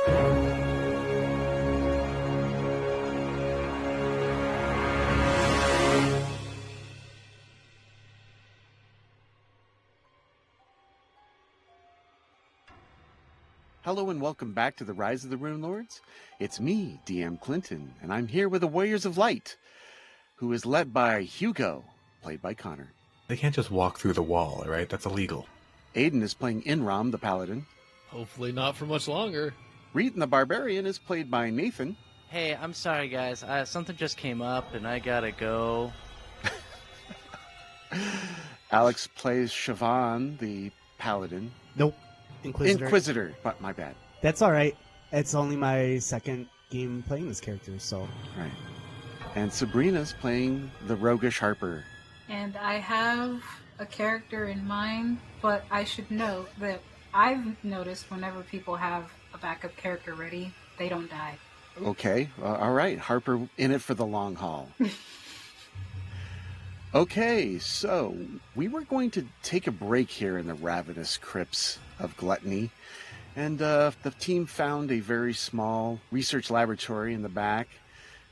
Hello and welcome back to the Rise of the Rune Lords. It's me, DM Clinton, and I'm here with the Warriors of Light, who is led by Hugo, played by Connor. They can't just walk through the wall, right? That's illegal. Aiden is playing Enrom, the Paladin. Hopefully not for much longer. Reetin, the Barbarian, is played by Nathan. Hey, I'm sorry, guys. Something just came up, and I gotta go. Alex plays Sibohan, the Paladin. Nope. Inquisitor. But my bad. That's all right. It's only my second game playing this character, so. Right. And Sabrina's playing the roguish Harper. And I have a character in mind, but I should note that I've noticed whenever people have a backup character ready, they don't die. Okay. All right. Harper in it for the long haul. Okay, so we were going to take a break here in the ravenous crypts of Gluttony, and the team found a very small research laboratory in the back,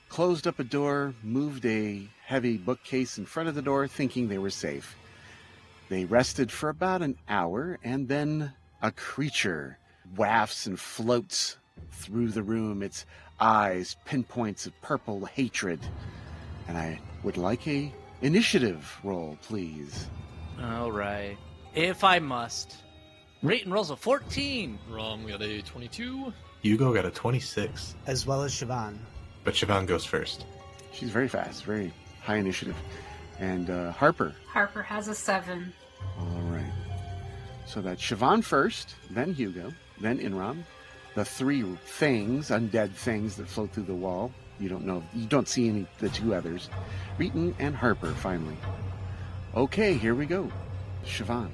closed up a door, moved a heavy bookcase in front of the door, thinking they were safe. They rested for about an hour, and then a creature wafts and floats through the room, its eyes pinpoints of purple hatred. And I would like a initiative roll, please. All right. If I must. Reetin rolls a 14. Rom got a 22. Hugo got a 26. As well as Sibohan. But Sibohan goes first. She's very fast, very high initiative. And Harper. Harper has a 7. All right. So that's Sibohan first, then Hugo, then Enrom. The three things, undead things that float through the wall. You don't see any the two others. Reetin and Harper, finally. Okay, here we go. Sibohan.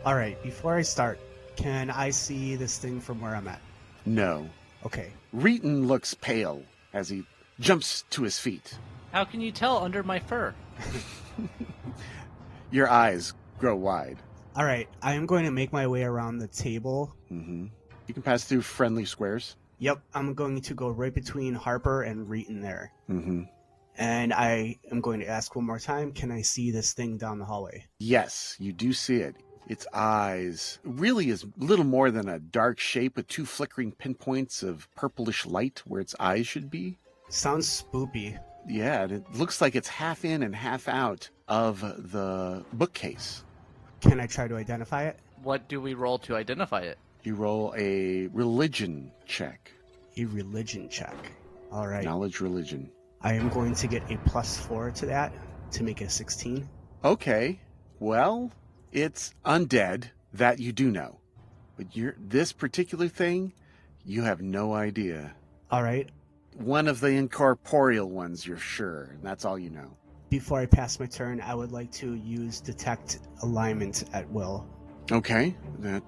All right, before I start, can I see this thing from where I'm at? No. Okay. Reetin looks pale as he jumps to his feet. How can you tell under my fur? Your eyes grow wide. All right, I am going to make my way around the table. Mm-hmm. You can pass through friendly squares. Yep, I'm going to go right between Harper and Reetin there. Mm-hmm. And I am going to ask one more time, can I see this thing down the hallway? Yes, you do see it. Its eyes really is little more than a dark shape with two flickering pinpoints of purplish light where its eyes should be. Sounds spoopy. Yeah, and it looks like it's half in and half out of the bookcase. Can I try to identify it? What do we roll to identify it? You roll a religion check. A religion check. All right. Knowledge religion. I am going to get a +4 to that to make it 16. Okay. Well, it's undead. That you do know. But this particular thing, you have no idea. All right. One of the incorporeal ones, you're sure. And that's all you know. Before I pass my turn, I would like to use Detect Alignment at will. Okay. That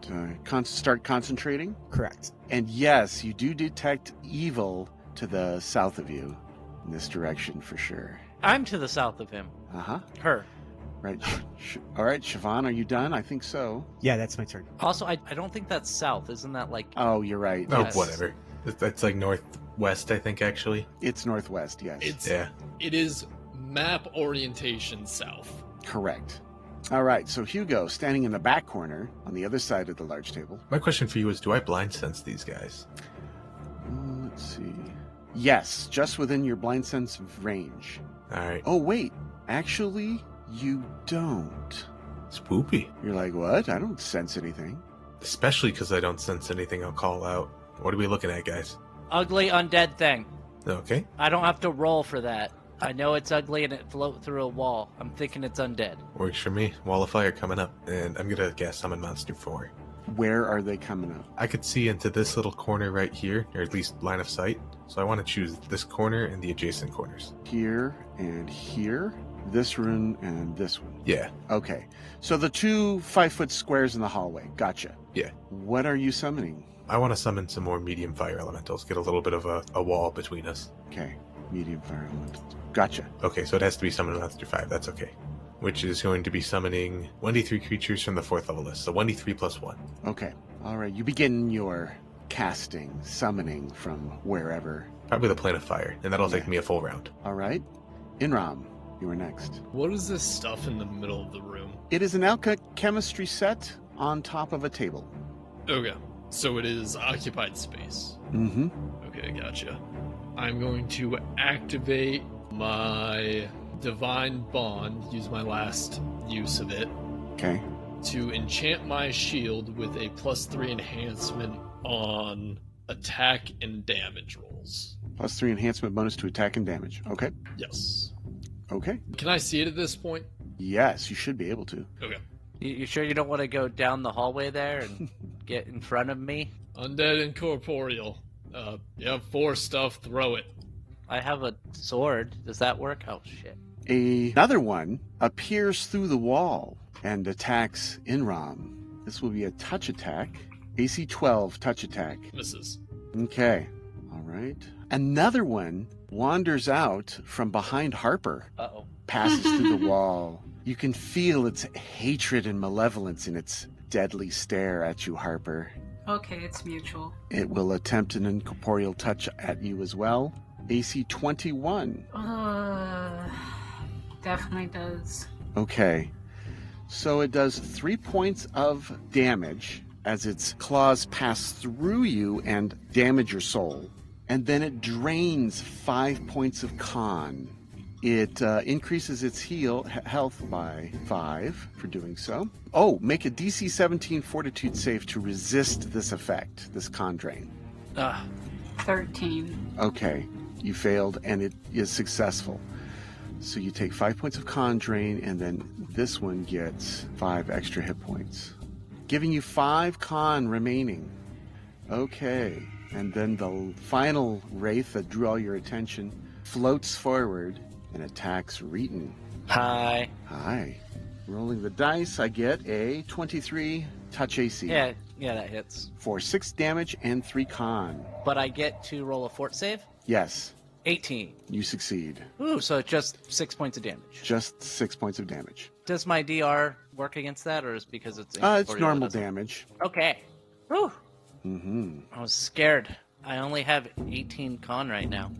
start concentrating? Correct. And yes, you do detect evil to the south of you. In this direction, for sure. I'm to the south of him. Uh-huh. Her. Right. All right, Sibohan, are you done? I think so. Yeah, that's my turn. Also, I don't think that's south. Isn't that like... Oh, you're right. Oh, Yes. whatever. That's like northwest, I think, actually. It's northwest, yes. It is map orientation south. Correct. All right, so Hugo, standing in the back corner on the other side of the large table. My question for you is, do I blind sense these guys? Let's see. Yes, just within your blind sense range. All right. Oh, wait. Actually, you don't. Spoopy. You're like, what? I don't sense anything. Especially because I don't sense anything I'll call out. What are we looking at, guys? Ugly undead thing. Okay. I don't have to roll for that. I know it's ugly and it float through a wall. I'm thinking it's undead. Works for me. Wall of fire coming up. And I'm going to guess summon monster 4. Where are they coming up? I could see into this little corner right here, or at least line of sight. So I want to choose this corner and the adjacent corners. Here and here. This room and this one. Yeah. Okay. So the 2 5-foot squares in the hallway. Gotcha. Yeah. What are you summoning? I want to summon some more medium fire elementals. Get a little bit of a wall between us. Okay. Medium fire elemental. Gotcha. Okay, so it has to be summon monster 5. That's okay. Which is going to be summoning 1d3 creatures from the 4th level list. So 1d3 plus 1. Okay. All right. You begin your casting, summoning from wherever. Probably the plane of fire, and that'll take me a full round. All right. Enrom, you are next. What is this stuff in the middle of the room? It is an alchemy set on top of a table. Okay, so it is occupied space. Mm-hmm. Okay, gotcha. I'm going to activate my Divine Bond, use my last use of it, Okay. to enchant my shield with a +3 enhancement on attack and damage rolls. +3 enhancement bonus to attack and damage. Okay. Yes. Okay. Can I see it at this point? Yes, you should be able to. Okay. You sure you don't want to go down the hallway there and get in front of me? Undead and corporeal. You have 4 stuff, throw it. I have a sword. Does that work? Oh, shit. Another one appears through the wall and attacks Enrom. This will be a touch attack. AC 12 touch attack. Misses. Okay. All right. Another one wanders out from behind Harper. Uh-oh. Passes through the wall. You can feel its hatred and malevolence in its deadly stare at you, Harper. Okay, it's mutual. It will attempt an incorporeal touch at you as well. AC 21. Definitely does. Okay. So it does 3 points of damage as its claws pass through you and damage your soul. And then it drains 5 points of con. It increases its health by 5 for doing so. Oh, make a DC 17 fortitude save to resist this effect, this con drain. 13. Okay, you failed and it is successful. So you take 5 points of con drain, and then this one gets 5 extra hit points, giving you 5 con remaining. Okay, and then the final Wraith that drew all your attention floats forward and attacks Reetin. Hi. Hi. Rolling the dice, I get a 23 touch AC. Yeah, that hits. For 6 damage and 3 con. But I get to roll a fort save? Yes, 18. you succeed. Ooh, so it's just 6 points of damage. Just 6 points of damage. Does my DR work against that, or is it because it's It's incorporeal normal it doesn't? damage. Okay. Whew. Mm-hmm. I was scared. I only have 18 con right now.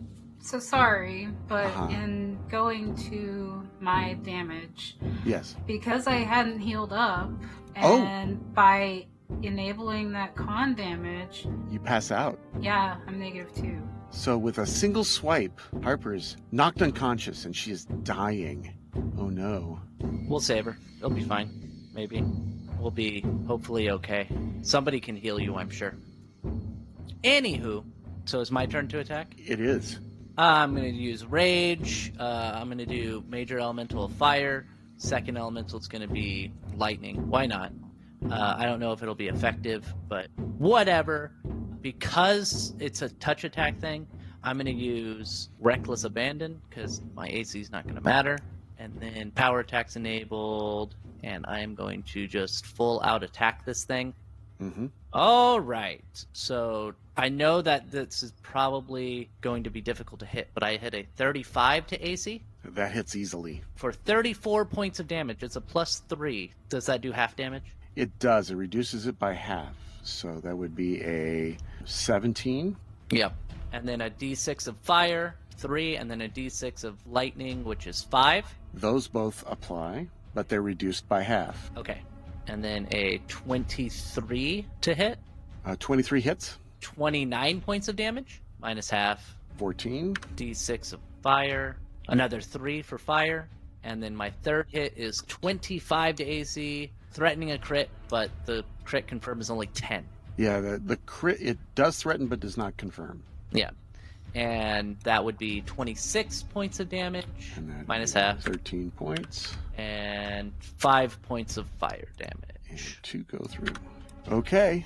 So sorry, but Uh-huh. in going to my damage, Yes. because I hadn't healed up, Oh. and by enabling that con damage, You pass out. yeah, I'm -2. So with a single swipe, Harper's knocked unconscious and she is dying. Oh no. We'll save her. It'll be fine. Maybe. We'll be hopefully okay. Somebody can heal you, I'm sure. Anywho, so it's my turn to attack? It is. I'm going to use Rage. I'm going to do Major Elemental of Fire. Second Elemental is going to be Lightning. Why not? I don't know if it'll be effective, but whatever. Because it's a touch attack thing, I'm going to use Reckless Abandon, because my AC is not going to matter. And then Power Attack's enabled, and I am going to just full out attack this thing. Mm-hmm. All right. So I know that this is probably going to be difficult to hit, but I hit a 35 to AC That hits easily. for 34 points of damage. It's a +3. Does that do half damage? It does. It reduces it by half. So that would be a 17. Yep. And then a D6 of fire, 3, and then a D6 of lightning, which is 5. Those both apply, but they're reduced by half. Okay. And then a 23 to hit, 23 hits. 29 points of damage, minus half. 14. D6 of fire, another 3 for fire, and then my third hit is 25 to AC, threatening a crit, but the crit confirm is only 10. Yeah, the crit, it does threaten but does not confirm. Yeah. And that would be 26 points of damage, And that minus is half, 13 points. and 5 points of fire And damage. 2 go through. Okay.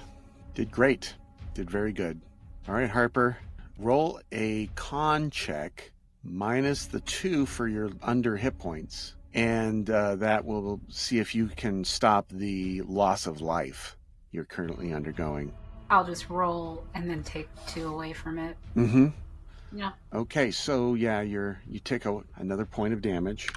Did great. Did very good. All right, Harper. Roll a con check minus the 2 for your under hit points. And that will see if you can stop the loss of life you're currently undergoing. I'll just roll and then take 2 away from it. Mm-hmm. Yeah. Okay, so yeah, you take another point of damage.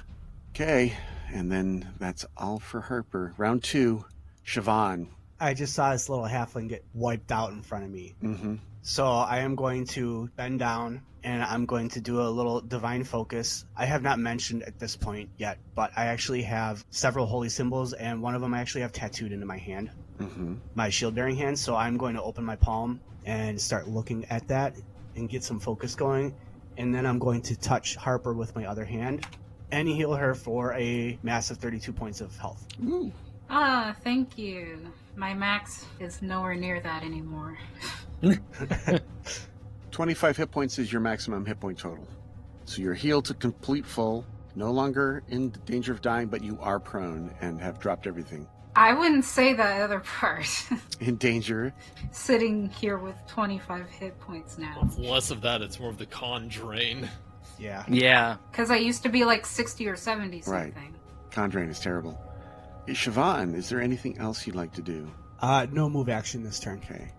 Okay, and then that's all for Harper. Round 2, Siobhan. I just saw this little halfling get wiped out in front of me. Mm-hmm. So I am going to bend down and I'm going to do a little divine focus. I have not mentioned at this point yet, but I actually have several holy symbols, and one of them I actually have tattooed into my hand, my shield-bearing hand. So I'm going to open my palm and start looking at that and get some focus going. And then I'm going to touch Harper with my other hand and heal her for a massive 32 points of health. Ooh. Ah, thank you. My max is nowhere near that anymore. 25 hit points is your maximum hit point total. So you're healed to complete full, no longer in danger of dying, but you are prone and have dropped everything. I wouldn't say that other part. In danger. Sitting here with 25 hit points now. It's less of that, it's more of the con drain. Yeah. Yeah. Because I used to be like 60 or 70 something. Right. Con drain is terrible. Hey, Siobhan, is there anything else you'd like to do? No move action this turn. Okay.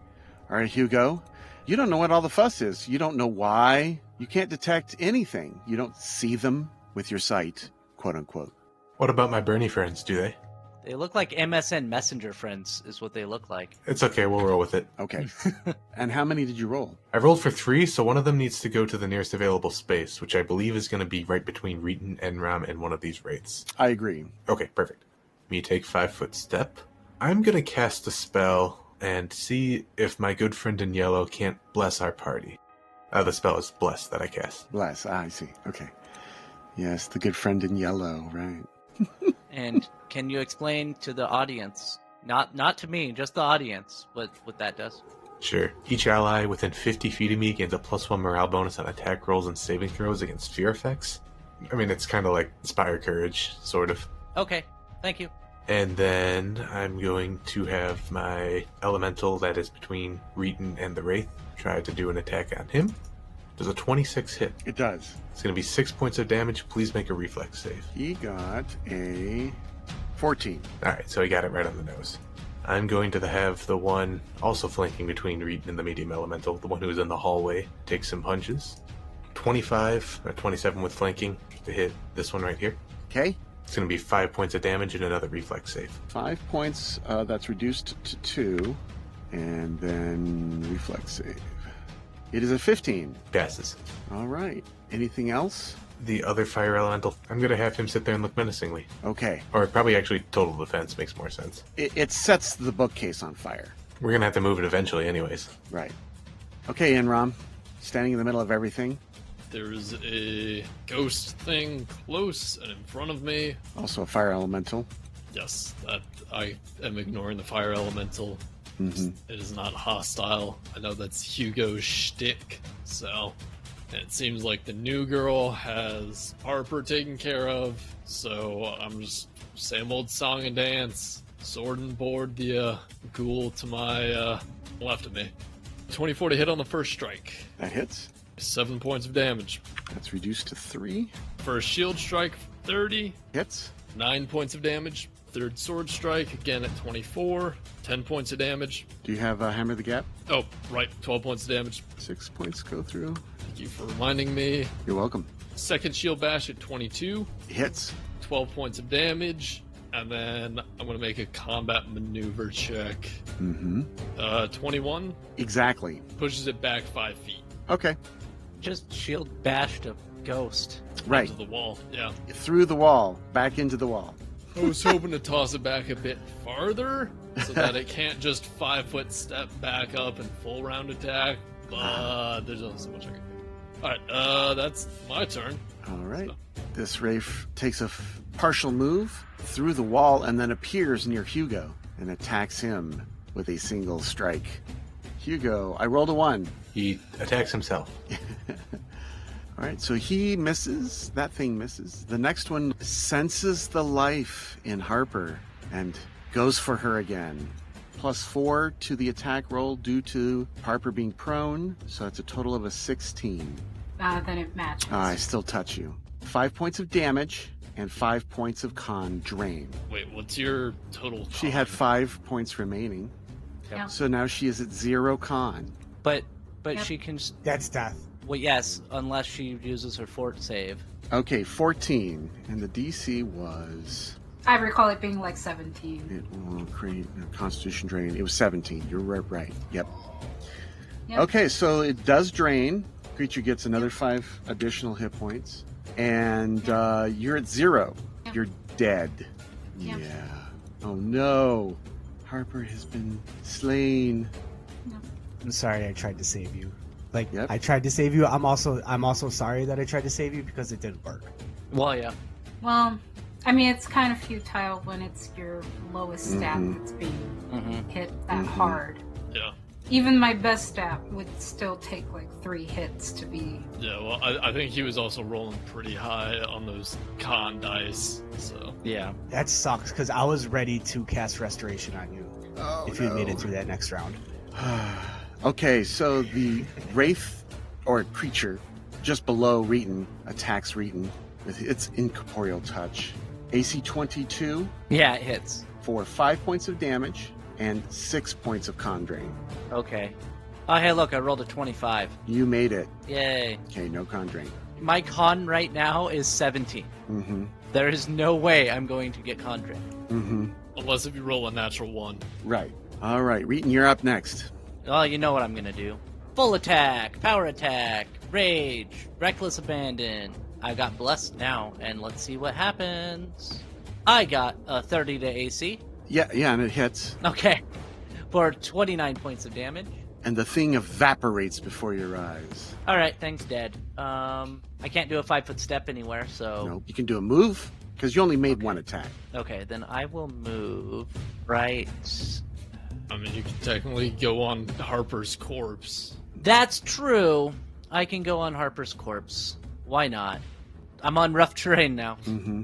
All right, Hugo. You don't know what all the fuss is. You don't know why. You can't detect anything. You don't see them with your sight, quote unquote. What about my Bernie friends, do they? They look like MSN Messenger friends, is what they look like. It's okay, we'll roll with it. Okay. And how many did you roll? I rolled for 3, so one of them needs to go to the nearest available space, which I believe is going to be right between Reetin, Enrom, and one of these wraiths. I agree. Okay, perfect. Me take 5-foot step. I'm going to cast a spell and see if my good friend in yellow can't bless our party. The spell is bless that I cast. Bless. I see. Okay. Yes, the good friend in yellow, right. And can you explain to the audience, not to me, just the audience, what that does? Sure. Each ally within 50 feet of me gains a +1 morale bonus on attack rolls and saving throws against fear effects. I mean, it's kind of like Inspire Courage, sort of. Okay, thank you. And then I'm going to have my elemental that is between Reetin and the Wraith try to do an attack on him. Does a 26 hit? It does. It's going to be 6 points of damage. Please make a reflex save. He got a 14. Alright, so he got it right on the nose. I'm going to have the one also flanking between Reetin and the medium elemental, the one who's in the hallway, take some punches. 25 or 27 with flanking to hit this one right here. Okay. It's going to be 5 points of damage and another reflex save. 5 points, that's reduced to 2. And then reflex save. It is a 15. Passes. All right. Anything else? The other fire elemental, I'm going to have him sit there and look menacingly. Okay. Or probably actually total defense makes more sense. It sets the bookcase on fire. We're going to have to move it eventually anyways. Right. Okay, Enrom. Standing in the middle of everything. There's a ghost thing close and in front of me. Also a fire elemental. Yes, that I am ignoring the fire elemental. Mm-hmm. It is not hostile. I know that's Hugo's shtick, so... And it seems like the new girl has Harper taken care of, so I'm just same old song and dance. Sword and board the ghoul to my left of me. 24 to hit on the first strike. That hits. 7 points of damage. That's reduced to 3. First shield strike, 30. Hits. 9 points of damage. Third sword strike, again at 24. 10 points of damage. Do you have Hammer the Gap? Oh, right, 12 points of damage. 6 points go through. Thank you for reminding me. You're welcome. Second shield bash at 22. Hits. 12 points of damage. And then I'm going to make a combat maneuver check. Mm-hmm. 21. Exactly. Pushes it back 5 feet. Okay. Just shield bashed a ghost. Right. Into the wall, yeah. Through the wall. Back into the wall. I was hoping to toss it back a bit farther so that it can't just 5-foot step back up and full round attack, but there's only so much I can do. Alright, that's my turn. All right. So. This Wraith takes a partial move through the wall and then appears near Hugo and attacks him with a single strike. Hugo, I rolled a 1. He attacks himself. All right, so he misses. That thing misses. The next one senses the life in Harper and goes for her again. +4 to the attack roll due to Harper being prone, so that's a total of a 16. Then it matches. I still touch you. 5 points of damage and 5 points of con drain. Wait, what's your total con? She had 5 points remaining, Yeah. so now she is at 0 con. But Yep. she can... That's death. Well, yes, unless she uses her fort save. Okay, 14, and the DC was I recall it being like 17. It will create a constitution drain. It was 17. You're right. Yep. Yep. Okay, so it does drain. Creature gets another 5 additional hit points. And you're at 0. Yep. You're dead. Yep. Yeah. Oh no. Harper has been slain. I'm sorry I tried to save you. Yep. I tried to save you. I'm also sorry that I tried to save you because it didn't work. Well, yeah. Well, I mean, it's kind of futile when it's your lowest stat that's being hit that hard. Yeah. Even my best stat would still take like 3 hits to be. Yeah, well, I think he was also rolling pretty high on those con dice, so. Yeah. That sucks because I was ready to cast Restoration on you if you had made it through that next round. Okay, so the Wraith, or creature, just below Reetin, attacks Reetin with its incorporeal touch. AC 22 Yeah, it hits. for 5 points of damage and 6 points of con drain. Okay. Oh, hey, look, I rolled a 25. You made it. Yay. Okay, no con drain. My con right now is 17. Mm-hmm. There is no way I'm going to get con drain. Mm-hmm. Unless if you roll a natural 1. Right. All right, Reetin, you're up next. Well, you know what I'm going to do. Full attack, power attack, rage, reckless abandon. I got blessed now, and let's see what happens. I got a 30 to AC. Yeah, and it hits. Okay. For 29 points of damage. And the thing evaporates before your eyes. All right, thing's dead. I can't do a 5-foot step anywhere, so... Nope. You can do a move, because you only made one attack. Okay, then I will move right... I mean, you can technically go on Harper's corpse. That's true. I can go on Harper's corpse. Why not? I'm on rough terrain now. Mm-hmm.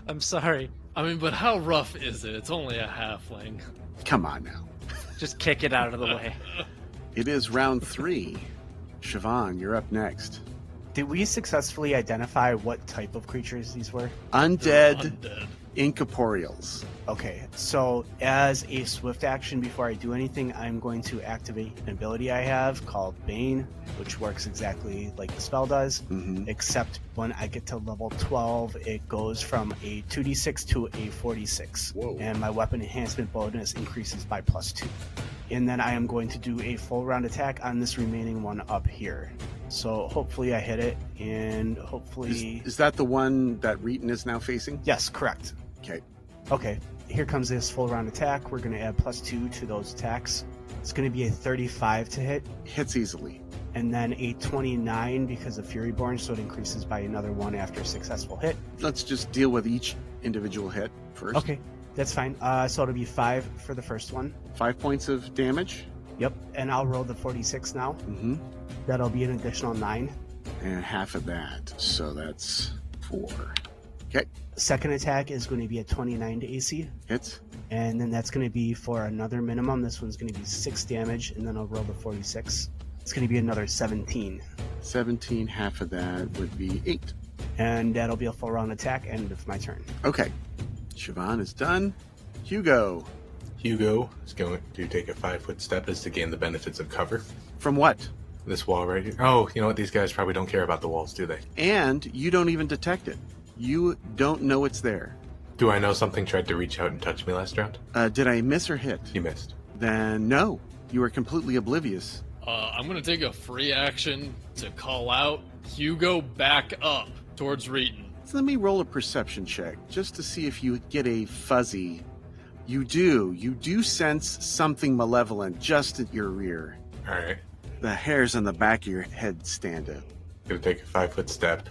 I'm sorry. I mean, but how rough is it? It's only a halfling. Come on now. Just kick it out of the way. It is round 3. Siobhan, you're up next. Did we successfully identify what type of creatures these were? Undead Undead. incorporeals. Okay, so as a swift action before I do anything, I'm going to activate an ability I have called Bane, which works exactly like the spell does, except when I get to level 12, it goes from a 2d6 to a 46. Whoa. And my weapon enhancement bonus increases by +2. And then I am going to do a full round attack on this remaining one up here. So hopefully I hit it, and hopefully... Is that the one that Reetin is now facing? Yes, correct. Okay. Here comes this full round attack. We're going to add +2 to those attacks. It's going to be a 35 to hit, Hits easily. and then a 29 because of Furyborn, so it increases by another 1 after a successful hit. Let's just deal with each individual hit first. Okay, that's fine. So it'll be 5 for the first one. 5 points of damage. Yep, and I'll roll the 46 now. Mm-hmm. That'll be an additional 9. And half of that. So that's 4. Okay. Second attack is going to be a 29 to AC, Hits. and then that's going to be for another minimum. This one's going to be 6 damage, and then I'll roll the 46. It's going to be another 17. 17, half of that would be 8. And that'll be a full round attack, end of my turn. Okay. Siobhan is done. Hugo. Hugo is going to take a 5-foot step as to gain the benefits of cover. From what? This wall right here. Oh, you know what? These guys probably don't care about the walls, do they? And you don't even detect it. You don't know it's there. Do I know something tried to reach out and touch me last round? Did I miss or hit? You missed. Then no. You were completely oblivious. I'm going to take a free action to call out Hugo back up towards Reetin. So let me roll a perception check just to see if you get a fuzzy. You do. You do sense something malevolent just at your rear. All right. The hairs on the back of your head stand up. Going to take a 5-foot step.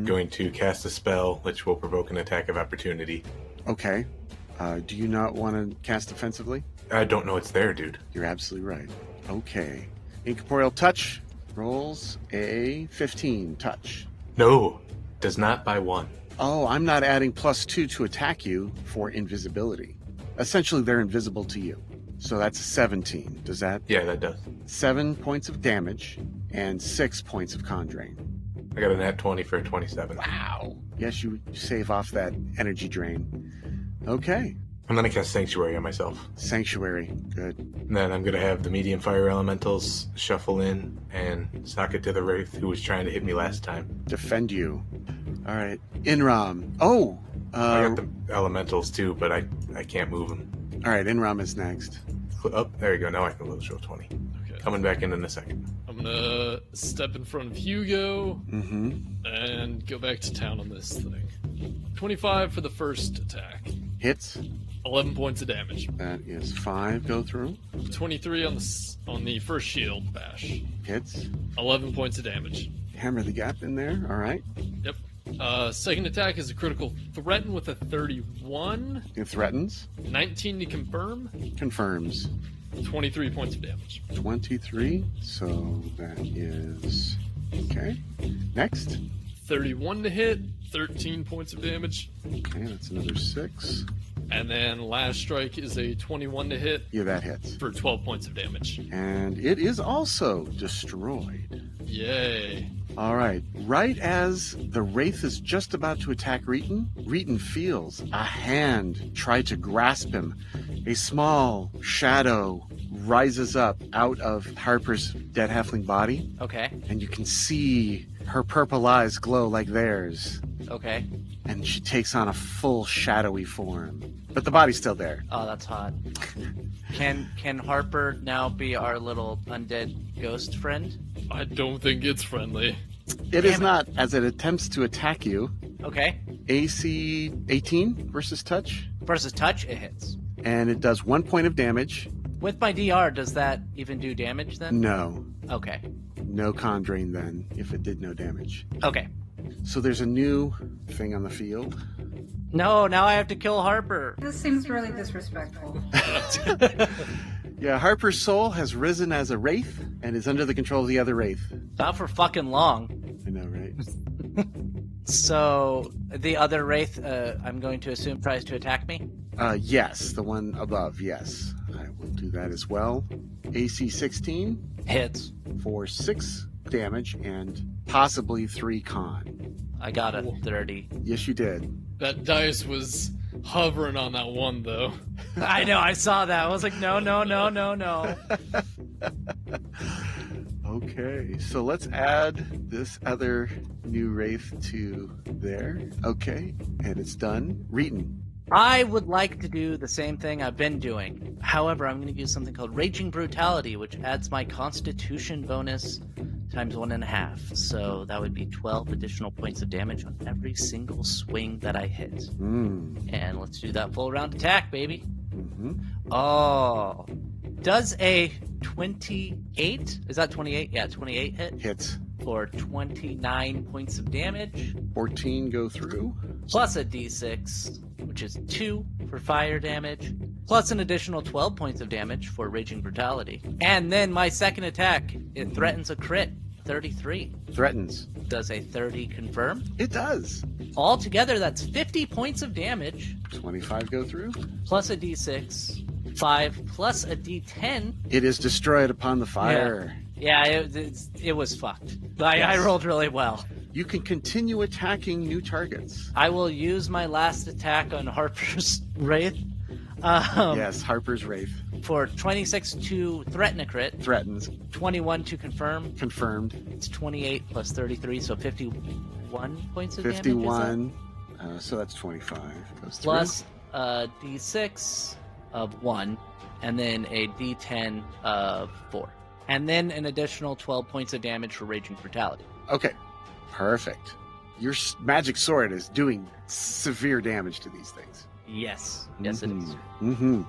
Going to cast a spell, which will provoke an attack of opportunity. Okay. Do you not want to cast defensively? I don't know it's there, dude. You're absolutely right. Okay. Incorporeal touch rolls a 15 touch. No, does not by 1. Oh, I'm not adding +2 to attack you for invisibility. Essentially, they're invisible to you. So that's 17. Does that? Yeah, that does. 7 points of damage and 6 points of con drain. I got a nat 20 for a 27. Wow. Yes, you save off that energy drain. Okay. I'm going to cast Sanctuary on myself. Sanctuary. Good. And then I'm going to have the medium fire elementals shuffle in and sock it to the Wraith who was trying to hit me last time. Defend you. All right. Enrom. Oh, I got the elementals too, but I can't move them. All right, Enrom is next. Up, there you go. Now I can low show 20. Okay. Coming back in a second. I'm gonna step in front of Hugo Mm-hmm. and go back to town on this thing. 25 for the first attack. Hits. 11 points of damage. That is 5. Go through. 23 on the first shield bash. Hits. 11 points of damage. Hammer the gap in there. All right. Yep. Second attack is a critical threaten with a 31. It threatens. 19 to confirm. Confirms. 23 points of damage. 23. So that is... Okay. Next. 31 to hit. 13 points of damage. Okay, that's another 6. And then last strike is a 21 to hit Yeah, that hits. for 12 points of damage. And it is also destroyed. Yay. All right. Right as the Wraith is just about to attack Reetin, Reetin feels a hand try to grasp him. A small shadow rises up out of Harper's dead halfling body, Okay. and you can see her purple eyes glow like theirs. Okay. And she takes on a full shadowy form. But the body's still there. Oh, that's hot. Can Harper now be our little undead ghost friend? I don't think it's friendly. It is Damn it. not, as it attempts to attack you. Okay. AC 18 versus touch. Versus touch, it hits. And it does 1 point of damage. With my DR, does that even do damage then? No. Okay. No con drain then, if it did no damage. Okay. So there's a new thing on the field. No, now I have to kill Harper. This seems really disrespectful. Yeah, Harper's soul has risen as a wraith and is under the control of the other wraith. Not for fucking long. I know, right? So, the other Wraith, I'm going to assume, tries to attack me? Yes, the one above, yes. I will do that as well. AC 16 Hits. for 6 damage and possibly 3 con. I got a 30. Yes, you did. That dice was hovering on that one, though. I know, I saw that. I was like, no. Okay, so let's add this other new wraith to there. Okay, and it's done. Reetin. I would like to do the same thing I've been doing. However, I'm going to use something called Raging Brutality, which adds my Constitution bonus times 1.5. So that would be 12 additional points of damage on every single swing that I hit. And let's do that full round attack, baby. Mm-hmm. Oh. Does a 28, is that 28? Yeah, 28 hit Hits. for 29 points of damage, 14 go through. plus a d6, which is 2 for fire damage, plus an additional 12 points of damage for Raging Brutality. And then my second attack, it threatens a crit, 33. Threatens. Does a 30 confirm? It does. Altogether, that's 50 points of damage, 25 go through. plus a d6, 5 plus a d10. It is destroyed upon the fire. Yeah, it was fucked. I rolled really well. You can continue attacking new targets. I will use my last attack on Harper's Wraith. Yes, Harper's Wraith. For 26 to threaten a crit, Threatens. 21 to confirm. Confirmed. It's 28 plus 33, so 51 points of damage. 51. So that's 25. Goes through. Plus a d6 of 1, and then a d10 of 4. And then an additional 12 points of damage for Raging Brutality. Okay. Perfect. Your magic sword is doing severe damage to these things. Yes. Yes, it is. Mm-hmm.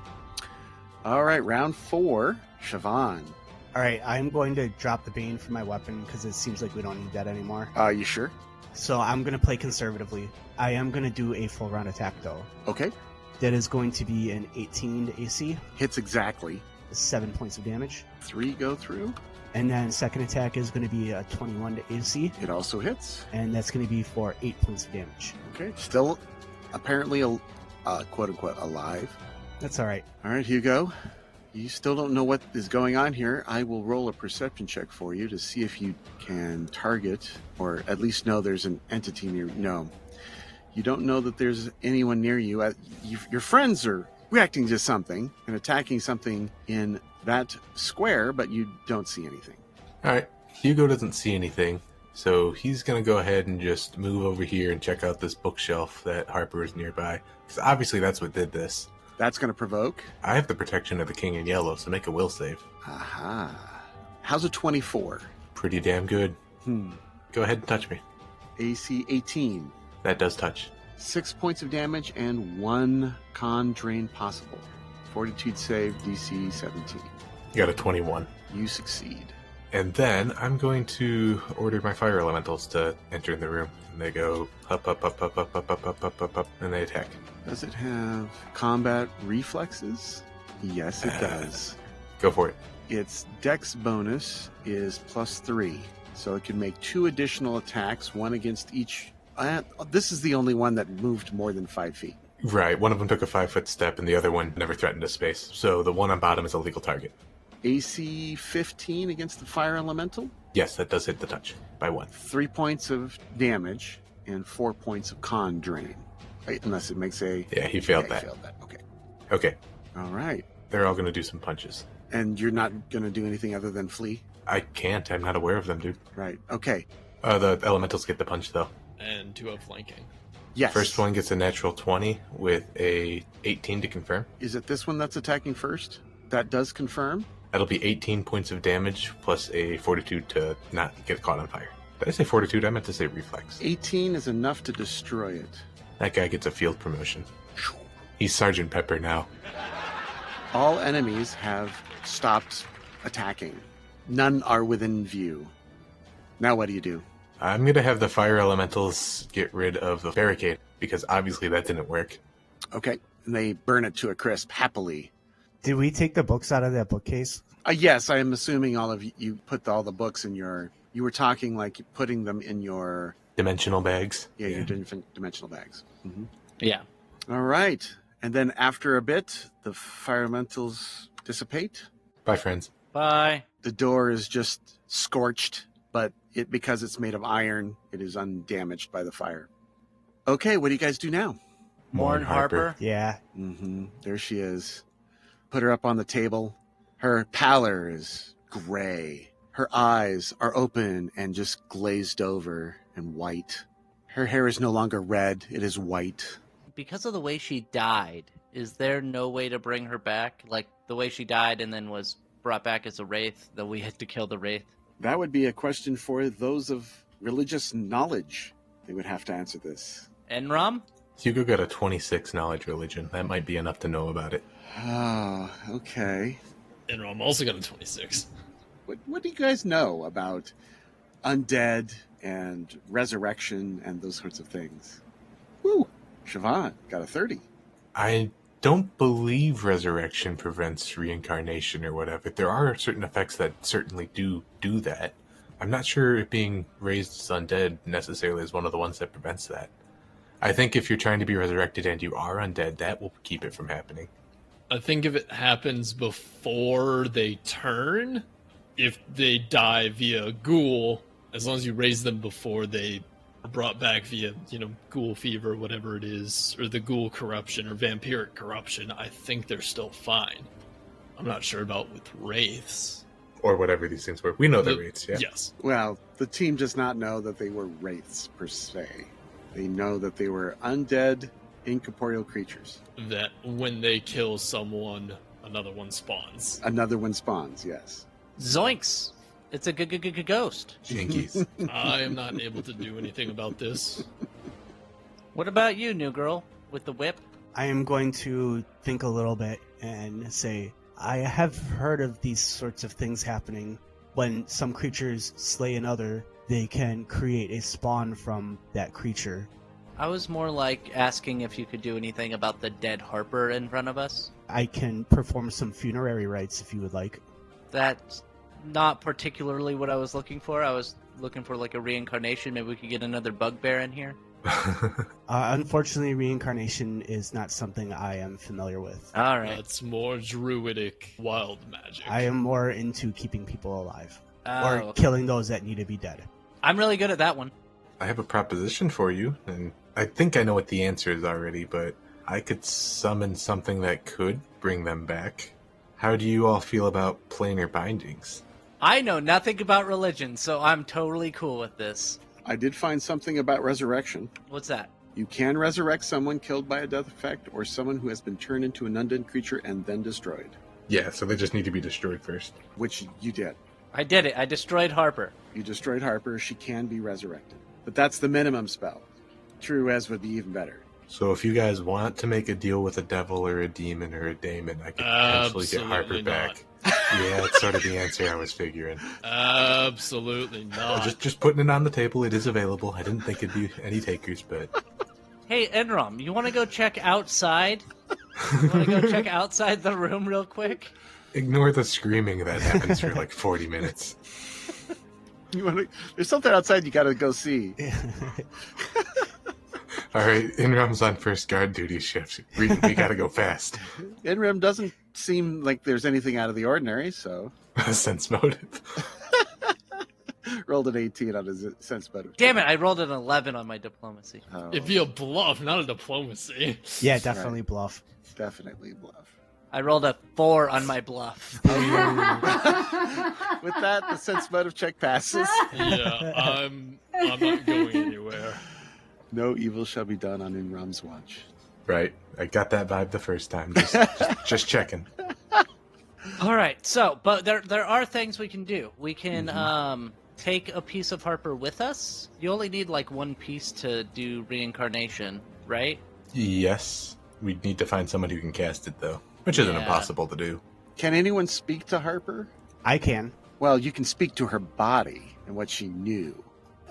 All right, round 4. Siobhan. All right, I'm going to drop the Bane from my weapon because it seems like we don't need that anymore. You sure? So I'm going to play conservatively. I am going to do a full round attack, though. Okay. That is going to be an 18 to AC, Hits exactly. 7 points of damage. 3 go through. And then second attack is going to be a 21 to AC, It also hits. and that's going to be for 8 points of damage. Okay. Still apparently, quote-unquote, alive. That's all right. All right, Hugo. You still don't know what is going on here. I will roll a perception check for you to see if you can target, or at least know there's an entity near. No, you don't know that there's anyone near you. Your friends are reacting to something and attacking something in that square, but you don't see anything. All right. Hugo doesn't see anything, So he's going to go ahead and just move over here and check out this bookshelf that Harper is nearby. Because obviously that's what did this. That's going to provoke. I have the protection of the King in Yellow, so make a will save. Aha. How's a 24? Pretty damn good. Go ahead and touch me. AC 18. That does touch. 6 points of damage and 1 con drain possible. Fortitude save, DC 17. You got a 21. You succeed. And then I'm going to order my fire elementals to enter in the room. And they go up, up, up, up, up, up, up, up, up, up, up, and they attack. Does it have combat reflexes? Yes, it does. Go for it. Its dex bonus is +3, so it can make 2 additional attacks, one against each. This is the only one that moved more than 5 feet. Right, one of them took a 5-foot step, and the other one never threatened a space. So the one on bottom is a legal target. AC 15 against the fire elemental. Yes, that does hit the touch by 1. 3 points of damage and 4 points of con drain. Right, unless it makes a... Yeah, he failed that. He failed that. Okay. Okay, All right. they're all going to do some punches. And you're not going to do anything other than flee? I can't, I'm not aware of them, dude. Right. Okay. The elementals get the punch, though. And 2 up flanking. Yes. First one gets a natural 20 with a 18 to confirm. Is it this one that's attacking first? That does confirm? That'll be 18 points of damage plus a fortitude to not get caught on fire. Did I say fortitude? I meant to say reflex. 18 is enough to destroy it. That guy gets a field promotion. He's Sergeant Pepper now. All enemies have stopped attacking. None are within view. Now what do you do? I'm going to have the fire elementals get rid of the barricade, because obviously that didn't work. Okay. And they burn it to a crisp, happily. Did we take the books out of that bookcase? Yes, I am assuming all of you put all the books in your... You were talking like putting them in your... Dimensional bags. Yeah, your different dimensional bags. Mm-hmm. Yeah. All right. And then after a bit, the fire elementals dissipate. Bye, friends. Bye. The door is just scorched, but because it's made of iron, it is undamaged by the fire. Okay, what do you guys do now? Mourn Harper. Yeah. There she is. Put her up on the table. Her pallor is gray. Her eyes are open and just glazed over and white. Her hair is no longer red. It is white. Because of the way she died, is there no way to bring her back? Like the way she died and then was brought back as a Wraith, that we had to kill the Wraith? That would be a question for those of religious knowledge. They would have to answer this. Enrom? Hugo got a 26 knowledge religion. That might be enough to know about it. Oh, okay. Enrom also got a 26. What do you guys know about undead and resurrection and those sorts of things? Woo! Sibohan got a 30. I don't believe resurrection prevents reincarnation or whatever. There are certain effects that certainly do that. I'm not sure if being raised as undead necessarily is one of the ones that prevents that. I think if you're trying to be resurrected and you are undead, that will keep it from happening. I think if it happens before they turn, if they die via ghoul, as long as you raise them before they are brought back via, ghoul fever, whatever it is, or the ghoul corruption or vampiric corruption, I think they're still fine. I'm not sure about with wraiths. Or whatever these things were. We know they're wraiths, yeah? Yes. Well, the team does not know that they were wraiths, per se. They know that they were undead, incorporeal creatures. That when they kill someone, another one spawns. Another one spawns, yes. Zoinks! It's a ghost. Jinkies. I am not able to do anything about this. What about you, new girl, with the whip? I am going to think a little bit and say, I have heard of these sorts of things happening. When some creatures slay another, they can create a spawn from that creature. I was more like asking if you could do anything about the dead Harper in front of us. I can perform some funerary rites if you would like. That's not particularly what I was looking for. I was looking for like a reincarnation. Maybe we could get another bugbear in here. Unfortunately, reincarnation is not something I am familiar with. All right. That's more druidic wild magic. I am more into keeping people alive. Oh, Or okay. killing those that need to be dead. I'm really good at that one. I have a proposition for you, and I think I know what the answer is already, but I could summon something that could bring them back. How do you all feel about planar bindings? I know nothing about religion, so I'm totally cool with this. I did find something about resurrection. What's that? You can resurrect someone killed by a death effect or someone who has been turned into an undead creature and then destroyed, Yeah, so they just need to be destroyed first. which you did. I did it. I destroyed Harper. You destroyed Harper. She can be resurrected. But that's the minimum spell. True res would be even better. So if you guys want to make a deal with a devil or a demon or a daemon, I could potentially get Harper Absolutely back. Yeah, that's sort of the answer I was figuring. Absolutely not. Just putting it on the table. It is available. I didn't think it'd be any takers, but Hey, Enrom, you want to go check outside? You want to go check outside the room real quick? ignore the screaming that happens for like 40 minutes. There's something outside you gotta go see. All right, Enrom's on first guard duty shift. We gotta go fast. Enrom doesn't seem like there's anything out of the ordinary, so Sense motive. rolled an 18 on his sense motive. Damn it, I rolled an 11 on my diplomacy. Oh, It'd be a bluff, not a diplomacy. Yeah, definitely bluff. definitely bluff. I rolled a 4 on my bluff. With that, the sense motive check passes. Yeah, I'm not going anywhere. No evil shall be done on Enrom's watch. Right, I got that vibe the first time. Just checking. All right, so, but there are things we can do. We can take a piece of Harper with us. You only need like one piece to do reincarnation, right? Yes, we need to find someone who can cast it though, which isn't Yeah. impossible to do. Can anyone speak to Harper? I can. Well, you can speak to her body and what she knew.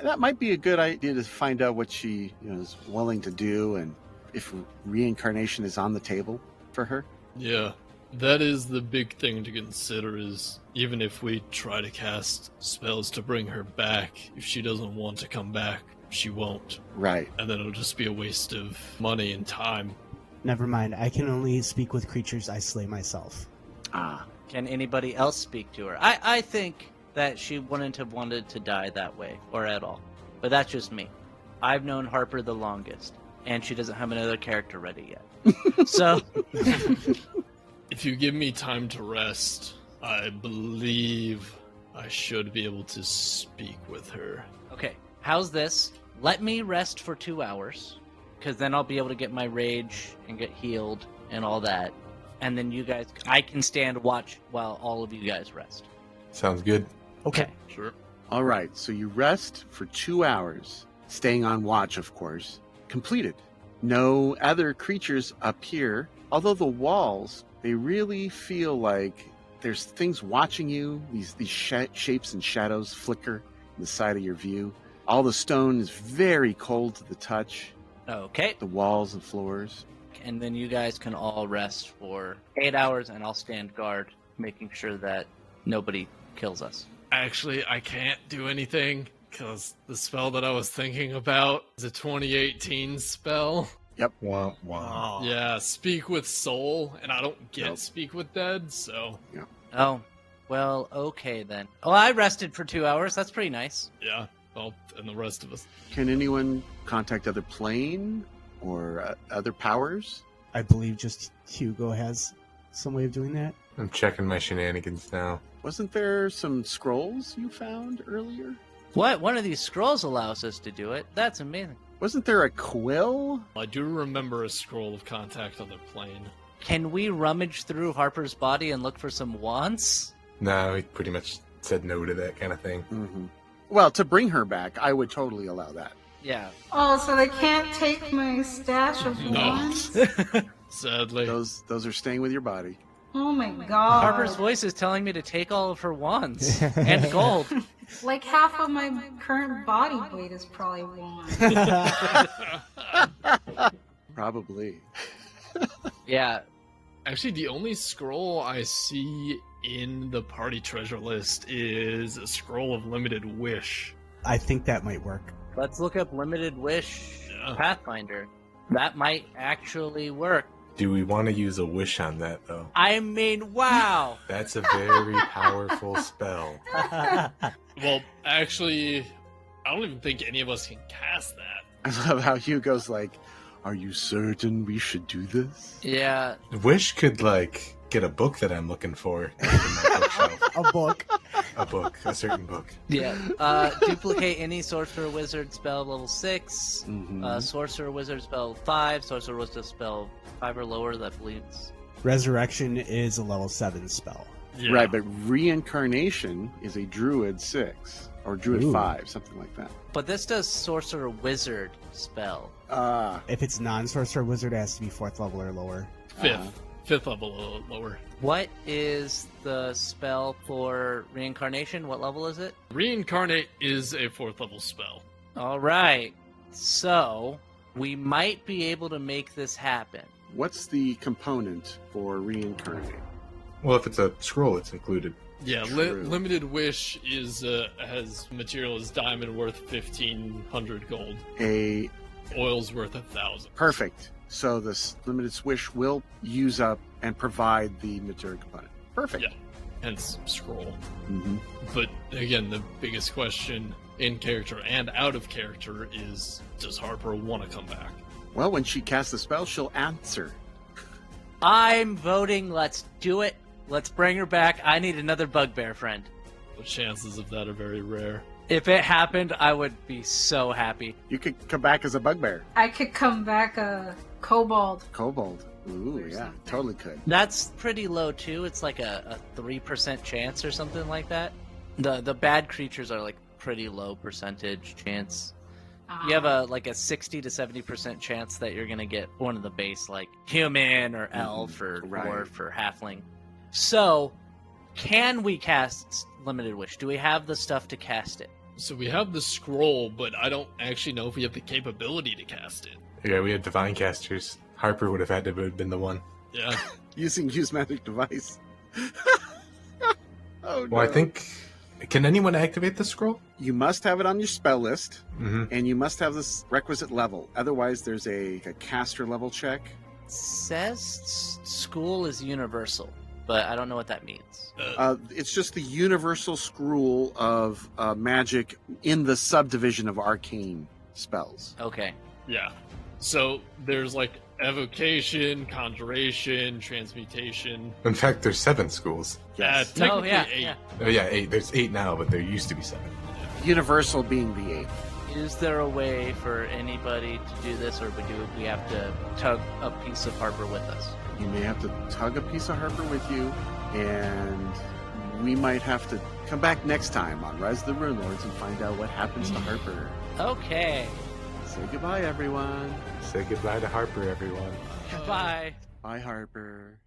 That might be a good idea to find out what she is willing to do and if reincarnation is on the table for her. Yeah, that is the big thing to consider is even if we try to cast spells to bring her back, if she doesn't want to come back, she won't. Right. And then it'll just be a waste of money and time. Never mind. I can only speak with creatures I slay myself. Ah. Can anybody else speak to her? I think that she wouldn't have wanted to die that way, or at all. But that's just me. I've known Harper the longest, and she doesn't have another character ready yet. So, If you give me time to rest, I believe I should be able to speak with her. okay, how's this? Let me rest for 2 hours, because then I'll be able to get my rage and get healed and all that. And then you guys, I can stand watch while all of you guys rest. Sounds good. Okay. Sure. All right, so you rest for 2 hours, staying on watch, of course. Completed. No other creatures appear, although the walls, they really feel like there's things watching you. These shapes and shadows flicker in the side of your view. All the stone is very cold to the touch, Okay. the walls and floors. And then you guys can all rest for 8 hours, and I'll stand guard, making sure that nobody kills us. Actually, I can't do anything because the spell that I was thinking about is a 2018 spell. Wah, wah. Yeah, Speak with Soul, and I don't get Nope. Speak with Dead, so Oh, well, okay then. Oh, I rested for 2 hours. That's pretty nice. yeah. Well, and the rest of us. Can anyone contact other plane or other powers? I believe just Hugo has some way of doing that. I'm checking my shenanigans now. Wasn't there some scrolls you found earlier? What? One of these scrolls allows us to do it. That's amazing. Wasn't there a quill? I do remember a scroll of contact on their plane. Can we rummage through Harper's body and look for some wands? No, he pretty much said no to that kind of thing. Mm-hmm. Well, to bring her back, I would totally allow that. Yeah. Oh, so they can't take my stash of No. wands? Sadly. Those are staying with your body. Oh my god. Harper's voice is telling me to take all of her wands and gold. Like half of my current body weight is probably wands. Probably. Yeah. Actually, the only scroll I see in the party treasure list is a scroll of limited wish. I think that might work. Let's look up Limited Wish Yeah. Pathfinder. That might actually work. Do we want to use a wish on that, though? I mean, wow. That's a very powerful spell. Well, actually, I don't even think any of us can cast that. I love how Hugo's like, are you certain we should do this? Yeah. Wish could, like, get a book that I'm looking for in my bookshelf. A book. a book, a certain book. Yeah. Duplicate any sorcerer wizard spell level 6. Mhm. Sorcerer wizard spell 5. Sorcerer wizard spell 5 or lower that bleeds. Resurrection is a level 7 spell. Yeah. Right, but reincarnation is a druid 6 or druid Ooh. 5, something like that. But this does sorcerer wizard spell. If it's non-sorcerer wizard, it has to be 4th level or lower. Fifth level or lower. What is the spell for reincarnation? What level is it? Reincarnate is a 4th level spell. All right. So we might be able to make this happen. What's the component for reincarnate? Well, if it's a scroll, it's included. Yeah, True. limited wish is has material as diamond worth 1,500 gold, A oil's worth 1,000. perfect. So this limited swish will use up and provide the material component. Perfect. Yeah. Hence scroll. Mhm. But again, the biggest question in character and out of character is: does Harper want to come back? Well, when she casts the spell, she'll answer. I'm voting. Let's do it. Let's bring her back. I need another bugbear friend. The chances of that are very rare. If it happened, I would be so happy. You could come back as a bugbear. I could come back a kobold. Kobold. Ooh, Or yeah, something. totally could. That's pretty low too. It's like a 3% chance or something like that. The bad creatures are like pretty low percentage chance. You have a 60 to 70% chance that you're gonna get one of the base, like human or elf or Right. dwarf or halfling. So, can we cast limited wish? Do we have the stuff to cast it? So we have the scroll, but I don't actually know if we have the capability to cast it. Yeah, we had divine casters. Harper would have had to have been the one. Yeah. Using use magic device. Oh no. Well, I think... Can anyone activate the scroll? You must have it on your spell list, Mm-hmm. and you must have this requisite level. Otherwise, there's a caster level check. Says school is universal, but I don't know what that means. It's just the universal scroll of magic in the subdivision of arcane spells. Okay. Yeah. So there's like evocation, conjuration, transmutation. In fact, there's 7 schools. Yes. Technically yeah, 8. yeah. Oh yeah, 8. There's 8 now, but there used to be 7. Universal being the eighth. Is there a way for anybody to do this, or we have to tug a piece of Harper with us? You may have to tug a piece of Harper with you, and we might have to come back next time on Rise the Rune Lords and find out what happens to Harper. Okay. Say goodbye, everyone. Say goodbye to Harper, everyone. Goodbye. Bye, Harper.